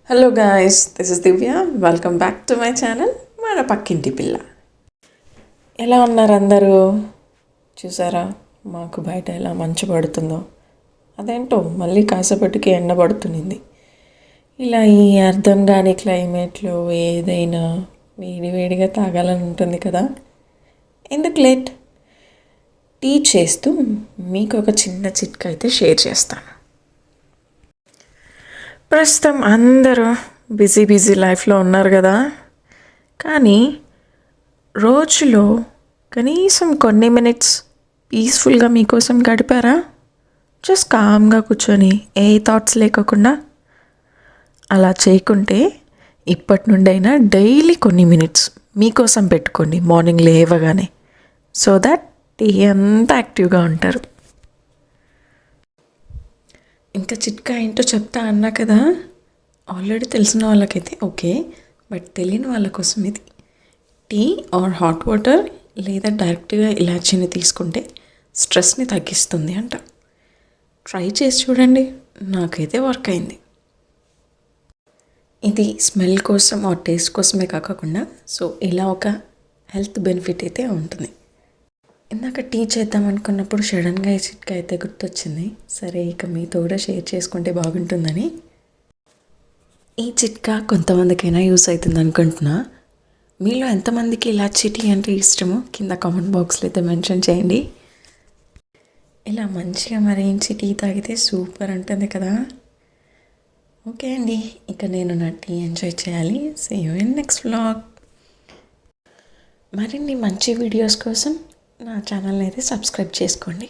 Hello guys, this is Divya. Welcome back to my channel మన పక్కింటి పిల్ల. ఎలా ఉన్నారు అందరూ? చూసారా మాకు బయట ఎలా మంచు పడుతుందో? అదేంటో మళ్ళీ కాసేపటికి ఎండ పడుతుంది. ఇలా ఈ అర్థం కాని క్లైమేట్లో ఏదైనా వేడివేడిగా తాగాలని ఉంటుంది కదా. ఎందుకు లేట్? టీ చేస్తూ మీకు ఒక చిన్న చిట్కా అయితే షేర్ చేస్తాను. ప్రస్తుతం అందరూ బిజీ లైఫ్లో ఉన్నారు కదా, కానీ రోజులో కనీసం కొన్ని మినిట్స్ పీస్ఫుల్గా మీకోసం గడిపారా? జస్ట్ కామ్గా కూర్చొని ఏ థాట్స్ లేకోకుండా. అలా చేయకుంటే ఇప్పటి నుండైనా డైలీ కొన్ని మినిట్స్ మీకోసం పెట్టుకోండి మార్నింగ్ లేవగానే, సో దట్ డే అంతా యాక్టివ్గా ఉంటారు. ఇంకా చిట్కా ఏంటో చెప్తా అన్నా కదా. ఆల్రెడీ తెలిసిన వాళ్ళకైతే ఓకే, బట్ తెలియని వాళ్ళ కోసం ఇది. టీ ఆర్ హాట్ వాటర్ లేదా డైరెక్ట్గా ఇలాచీని తీసుకుంటే స్ట్రెస్ని తగ్గిస్తుంది అంట. ట్రై చేసి చూడండి, నాకైతే వర్క్ అయింది. ఇది స్మెల్ కోసం ఆర్ టేస్ట్ కోసమే కాకుండా సో ఇలా ఒక హెల్త్ బెనిఫిట్ అయితే ఉంటుంది. ఇందాక టీ చేద్దాం అనుకున్నప్పుడు సడన్గా ఈ చిట్కా అయితే గుర్తొచ్చింది. సరే, ఇక మీతో కూడా షేర్ చేసుకుంటే బాగుంటుందని. ఈ చిట్కా కొంతమందికైనా యూస్ అవుతుంది అనుకుంటున్నా. మీలో ఎంతమందికి ఇలాచీ టీ అంటే ఇష్టమో కింద కామెంట్ బాక్స్లో అయితే మెన్షన్ చేయండి. ఇలా మంచిగా మరిగించి టీ తాగితే సూపర్ ఉంటుంది కదా. ఓకే అండి, ఇక నేను నా టీ ఎంజాయ్ చేయాలి. See you in next vlog. మరిన్ని మంచి వీడియోస్ కోసం నా ఛానల్ని అయితే సబ్స్క్రైబ్ చేసుకోండి.